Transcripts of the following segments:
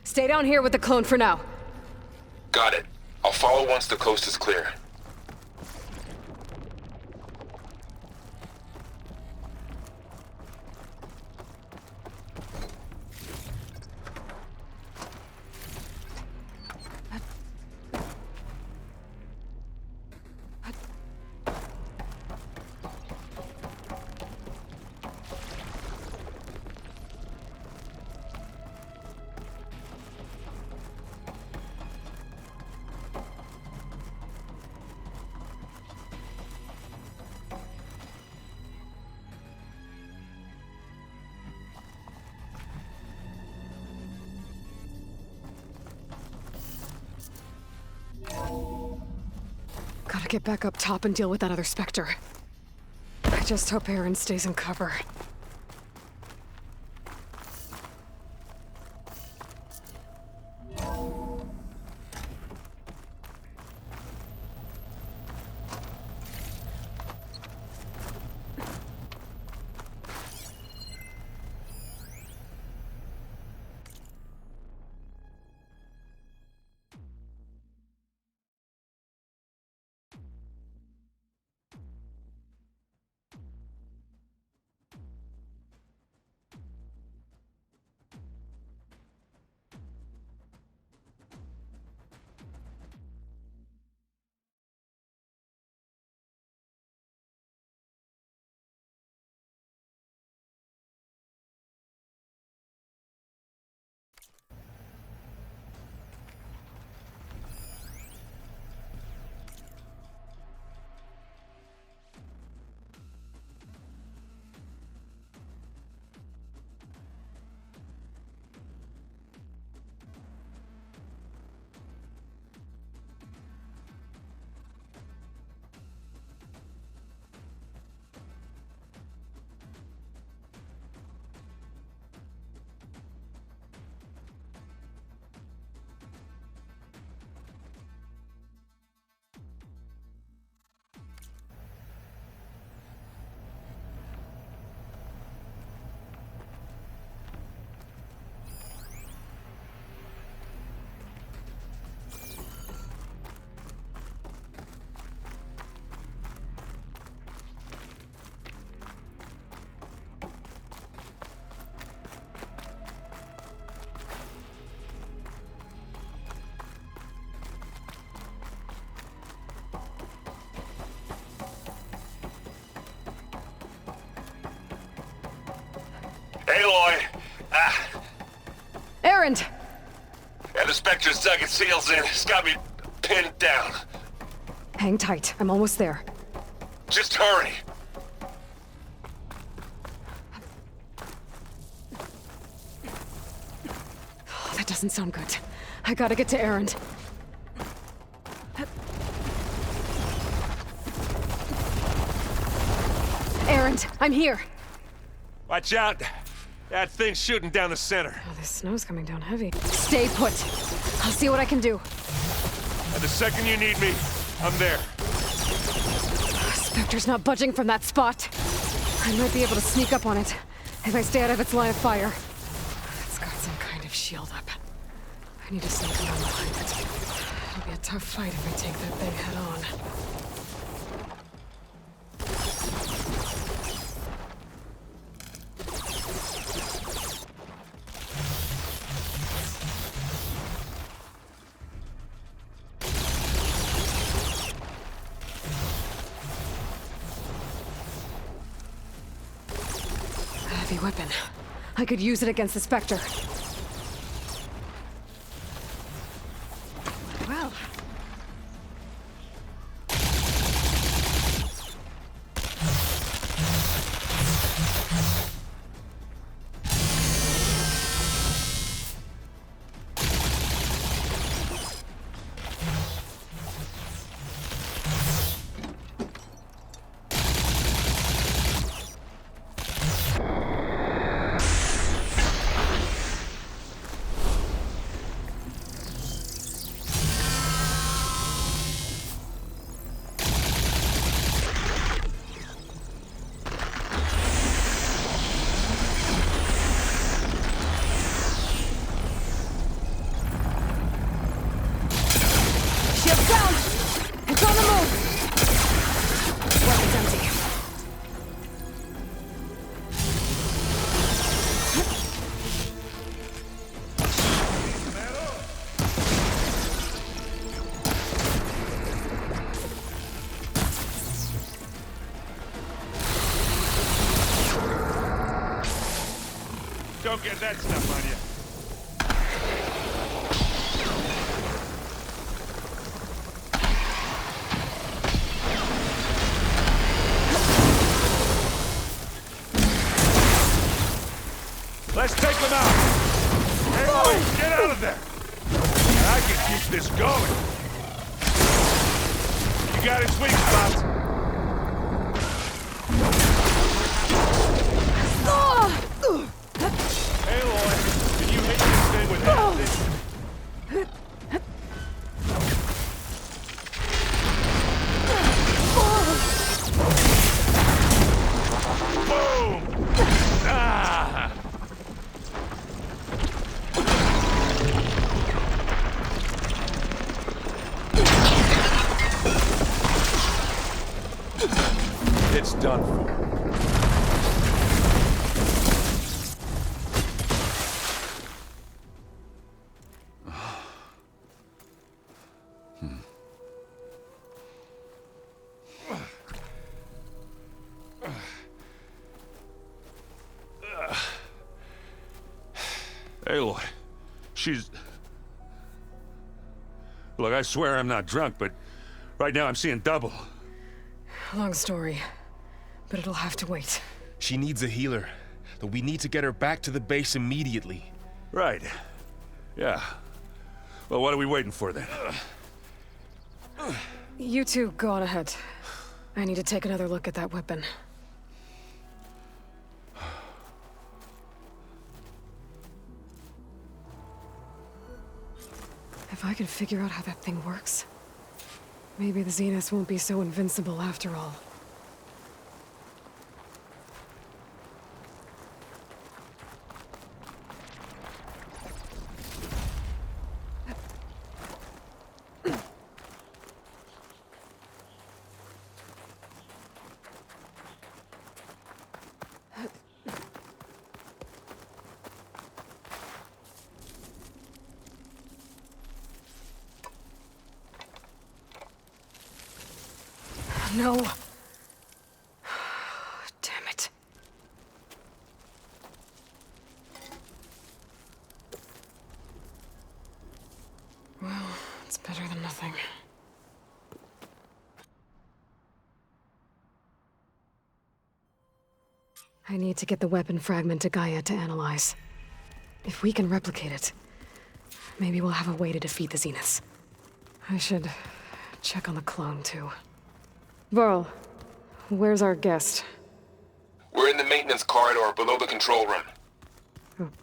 Stay down here with the clone for now. Got it. I'll follow once the coast is clear. Gotta get back up top and deal with that other Spectre. I just hope Aaron stays in cover. Aloy! Aaron! Yeah, the Spectre's dug its heels in. It's got me pinned down. Hang tight. I'm almost there. Just hurry. Oh, that doesn't sound good. I gotta get to Aaron. Aaron, I'm here. Watch out. That thing's shooting down the center. Oh, this snow's coming down heavy. Stay put. I'll see what I can do. And the second you need me, I'm there. Spectre's not budging from that spot. I might be able to sneak up on it if I stay out of its line of fire. It's got some kind of shield up. I need to sneak around behind it. It'll be a tough fight if I take that thing head on. Heavy weapon. I could use it against the Spectre. Well. Don't get that stuff on you. Let's take them out! Hey, Louis, get out of there! And I can keep this going! You got his weak spots! Hey, Lloyd, can you hit this thing with acid? Boom! Ah! It's done for. Aloy, she's... Look, I swear I'm not drunk, but right now I'm seeing double. Long story, but it'll have to wait. She needs a healer, but we need to get her back to the base immediately. Right. Yeah. Well, what are we waiting for then? You two go on ahead. I need to take another look at that weapon. If I can figure out how that thing works, maybe the Zeniths won't be so invincible after all. No. Damn it. Well, it's better than nothing. I need to get the weapon fragment to Gaia to analyze. If we can replicate it, maybe we'll have a way to defeat the Zeniths. I should check on the clone, too. Varl, where's our guest? We're in the maintenance corridor below the control room.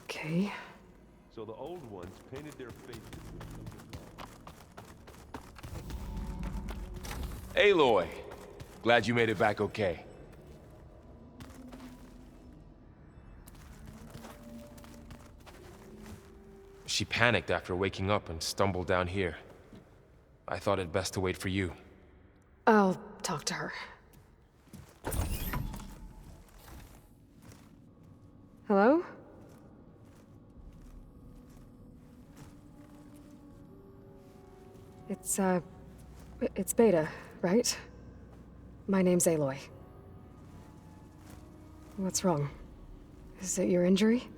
Okay. So the old ones painted their faces with Aloy, glad you made it back okay. She panicked after waking up and stumbled down here. I thought it best to wait for you. I'll talk to her. Hello? It's Beta, right? My name's Aloy. What's wrong? Is it your injury?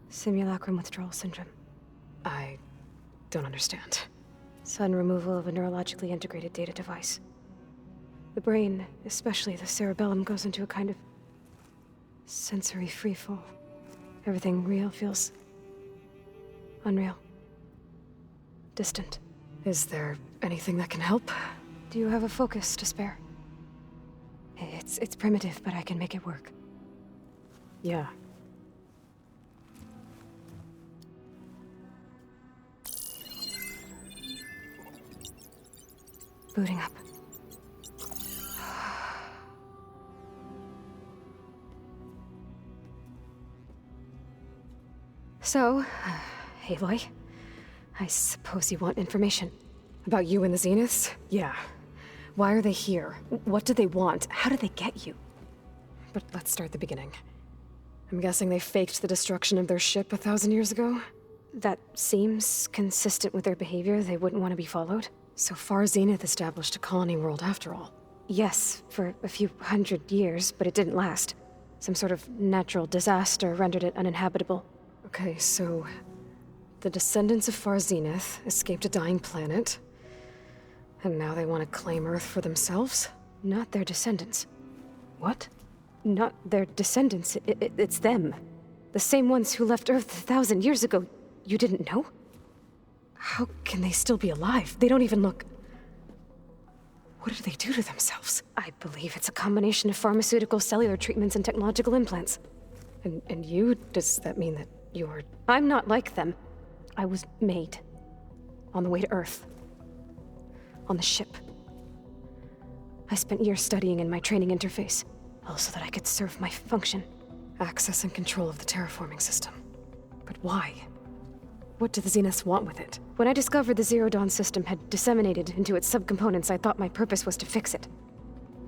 Simulacrum withdrawal syndrome. I don't understand. Sudden removal of a neurologically integrated data device. The brain, especially the cerebellum, goes into a kind of sensory freefall. Everything real feels unreal. Distant. Is there anything that can help? Do you have a focus to spare? It's primitive, but I can make it work. Yeah. Booting up. So, Aloy, I suppose you want information. About you and the Zeniths? Yeah. Why are they here? What do they want? How did they get you? But let's start at the beginning. I'm guessing they faked the destruction of their ship 1,000 years ago? That seems consistent with their behavior. They wouldn't want to be followed. So far, Zenith established a colony world after all. Yes, for a few hundred years, but it didn't last. Some sort of natural disaster rendered it uninhabitable. Okay, so the descendants of Far Zenith escaped a dying planet, and now they want to claim Earth for themselves? Not their descendants. What? Not their descendants. It's them. The same ones who left Earth 1,000 years ago. You didn't know? How can they still be alive? They don't even look... What do they do to themselves? I believe it's a combination of pharmaceutical, cellular treatments, and technological implants. And you? Does that mean that you're... I'm not like them. I was made. on the way to Earth? On the ship? I spent years studying in my training interface, all so that I could serve my function. Access and control of the terraforming system. But why? What do the Zeniths want with it? When I discovered the Zero Dawn system had disseminated into its subcomponents, I thought my purpose was to fix it.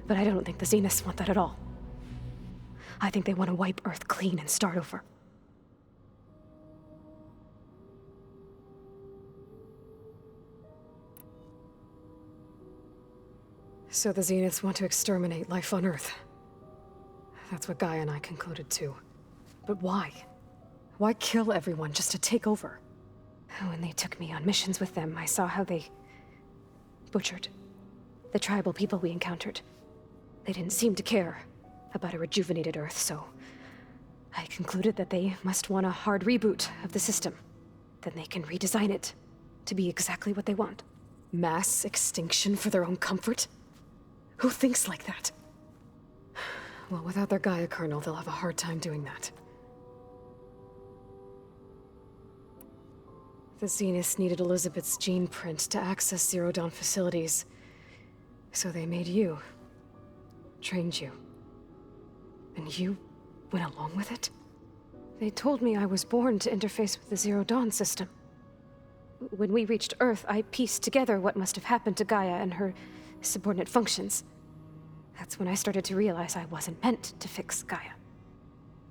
But I don't think the Zeniths want that at all. I think they want to wipe Earth clean and start over. So the Zeniths want to exterminate life on Earth. That's what Gaia and I concluded too. But why? Why kill everyone just to take over? When they took me on missions with them, I saw how they butchered the tribal people we encountered. They didn't seem to care about a rejuvenated Earth, so I concluded that they must want a hard reboot of the system. Then they can redesign it to be exactly what they want. Mass extinction for their own comfort? Who thinks like that? Well, without their Gaia kernel, they'll have a hard time doing that. The Zeniths needed Elizabeth's gene print to access Zero Dawn facilities. So they made you. Trained you. And you went along with it? They told me I was born to interface with the Zero Dawn system. When we reached Earth, I pieced together what must have happened to Gaia and her subordinate functions. That's when I started to realize I wasn't meant to fix Gaia.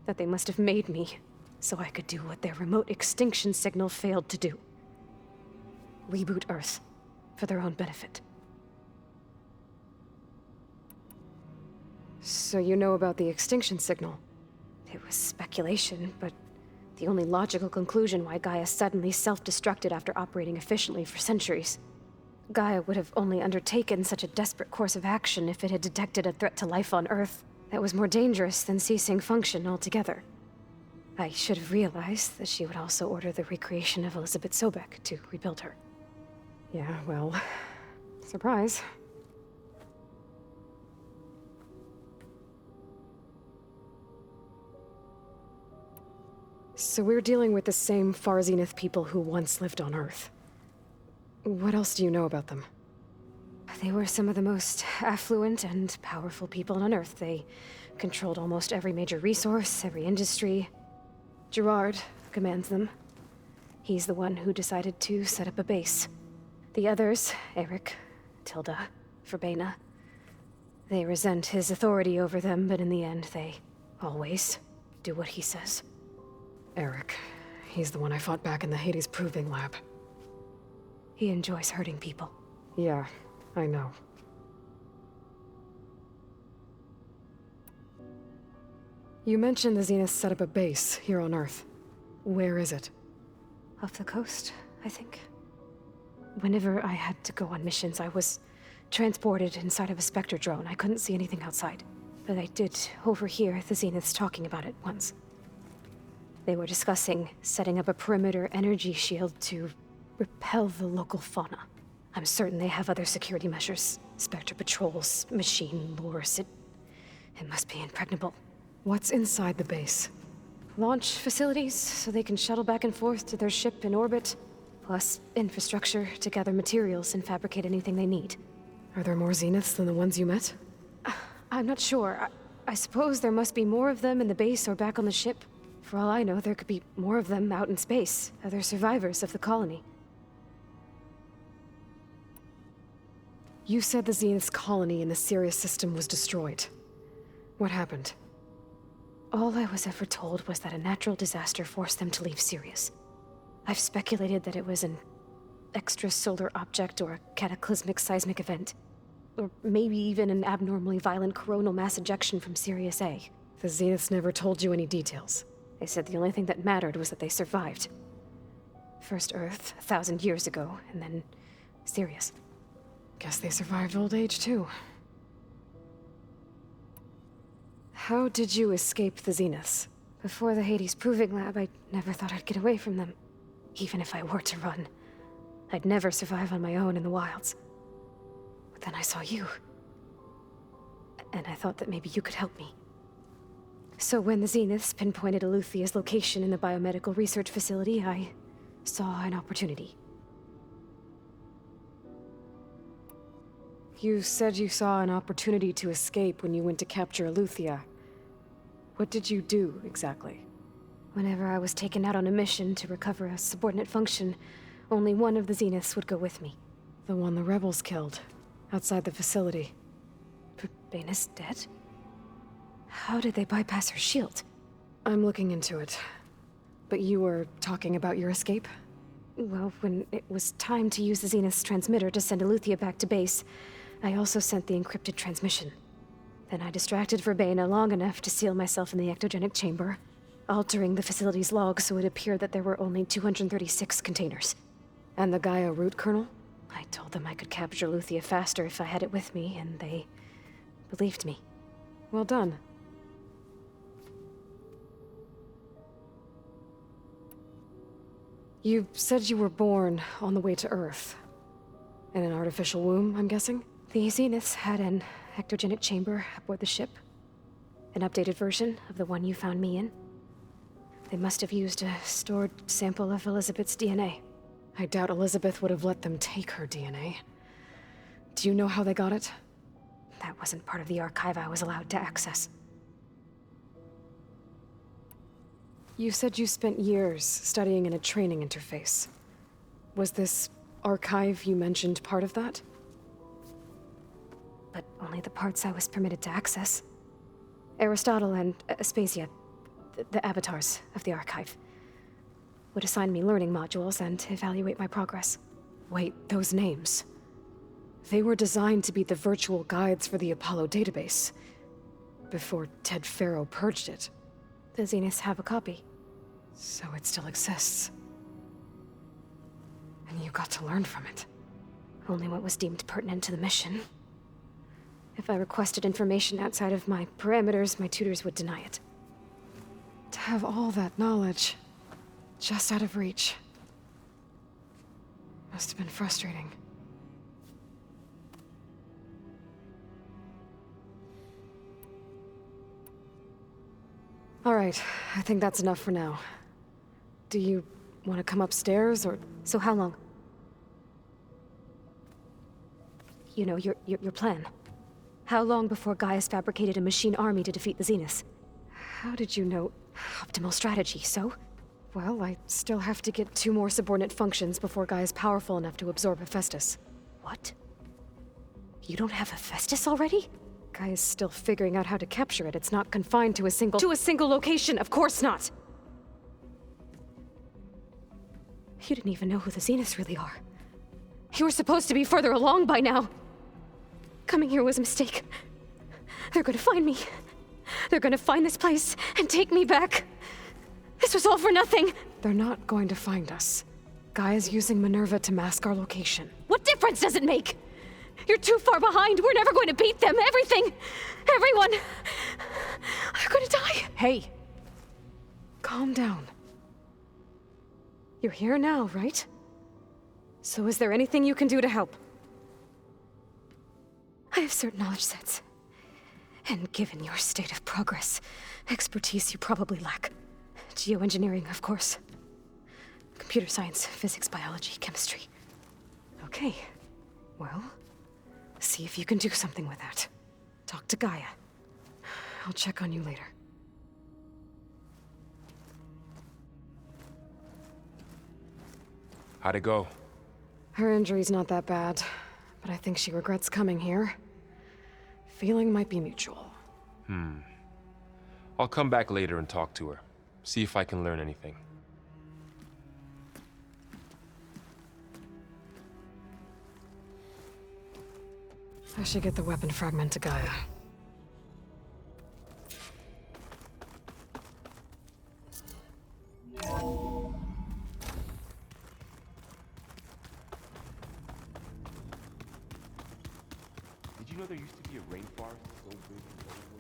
That they must have made me so I could do what their remote extinction signal failed to do. Reboot Earth for their own benefit. So you know about the extinction signal? It was speculation, but the only logical conclusion why Gaia suddenly self-destructed after operating efficiently for centuries. Gaia would have only undertaken such a desperate course of action if it had detected a threat to life on Earth that was more dangerous than ceasing function altogether. I should have realized that she would also order the recreation of Elizabeth Sobek to rebuild her. Yeah, well, surprise. So we're dealing with the same Far Zenith people who once lived on Earth. What else do you know about them? They were some of the most affluent and powerful people on Earth. They controlled almost every major resource, every industry. Gerard commands them. He's the one who decided to set up a base. The others, Eric, Tilda, Verbena, they resent his authority over them, but in the end, they always do what he says. Eric. He's the one I fought back in the Hades Proving Lab. He enjoys hurting people. Yeah, I know. You mentioned the Zeniths set up a base here on Earth. Where is it? Off the coast, I think. Whenever I had to go on missions, I was transported inside of a Spectre drone. I couldn't see anything outside. But I did overhear the Zeniths talking about it once. They were discussing setting up a perimeter energy shield to repel the local fauna. I'm certain they have other security measures. Spectre patrols, machine lures. It must be impregnable. What's inside the base? Launch facilities, so they can shuttle back and forth to their ship in orbit. Plus infrastructure to gather materials and fabricate anything they need. Are there more Zeniths than the ones you met? I'm not sure. I suppose there must be more of them in the base or back on the ship. For all I know, there could be more of them out in space, other survivors of the colony. You said the Zenith's colony in the Sirius system was destroyed. What happened? All I was ever told was that a natural disaster forced them to leave Sirius. I've speculated that it was an extrasolar object or a cataclysmic seismic event. Or maybe even an abnormally violent coronal mass ejection from Sirius A. The Zeniths never told you any details. They said the only thing that mattered was that they survived. First Earth, 1,000 years ago, and then Sirius. Guess they survived old age, too. How did you escape the Zeniths? Before the Hades Proving Lab, I never thought I'd get away from them. Even if I were to run. I'd never survive on my own in the wilds. But then I saw you. And I thought that maybe you could help me. So when the Zeniths pinpointed Eluthia's location in the biomedical research facility, I saw an opportunity. You said you saw an opportunity to escape when you went to capture Eluthia. What did you do, exactly? Whenever I was taken out on a mission to recover a subordinate function, only one of the Zeniths would go with me. The one the rebels killed, outside the facility. Baina's dead? How did they bypass her shield? I'm looking into it. But you were talking about your escape? Well, when it was time to use the Zenith's transmitter to send Eluthia back to base, I also sent the encrypted transmission. Then I distracted Verbena long enough to seal myself in the ectogenic chamber, altering the facility's log so it appeared that there were only 236 containers. And the Gaia root kernel? I told them I could capture Eluthia faster if I had it with me, and they believed me. Well done. You said you were born on the way to Earth. In an artificial womb, I'm guessing? The Zeniths had an ectogenic chamber aboard the ship. An updated version of the one you found me in. They must have used a stored sample of Elizabeth's DNA. I doubt Elizabeth would have let them take her DNA. Do you know how they got it? That wasn't part of the archive I was allowed to access. You said you spent years studying in a training interface. Was this archive you mentioned part of that? But only the parts I was permitted to access. Aristotle and Aspasia, the avatars of the archive, would assign me learning modules and evaluate my progress. Wait, those names. They were designed to be the virtual guides for the Apollo database, before Ted Faro purged it. The Zeniths have a copy. So it still exists. And you got to learn from it. Only what was deemed pertinent to the mission. If I requested information outside of my parameters, my tutors would deny it. To have all that knowledge, just out of reach. Must have been frustrating. All right, I think that's enough for now. Do you want to come upstairs, or...? So how long? You know, your plan. How long before Gaius fabricated a machine army to defeat the Zeniths? How did you know? Optimal strategy, so? Well, I still have to get 2 more subordinate functions before Guy is powerful enough to absorb Hephaestus. What? You don't have Hephaestus already? Guy is still figuring out how to capture it. It's not confined to a single location, of course not! You didn't even know who the Zeniths really are. You were supposed to be further along by now. Coming here was a mistake. They're gonna find me. They're gonna find this place and take me back. This was all for nothing. They're not going to find us. Guy is using Minerva to mask our location. What difference does it make? You're too far behind. We're never going to beat them. Everything, everyone, are gonna die. Hey, calm down. You're here now, right? So is there anything you can do to help? I have certain knowledge sets. And given your state of progress, expertise you probably lack. Geoengineering, of course. Computer science, physics, biology, chemistry. Okay. Well, see if you can do something with that. Talk to Gaia. I'll check on you later. How'd it go? Her injury's not that bad, but I think she regrets coming here. Feeling might be mutual. I'll come back later and talk to her. See if I can learn anything. I should get the weapon fragment to Gaia. you know there used to be a rainforest so big?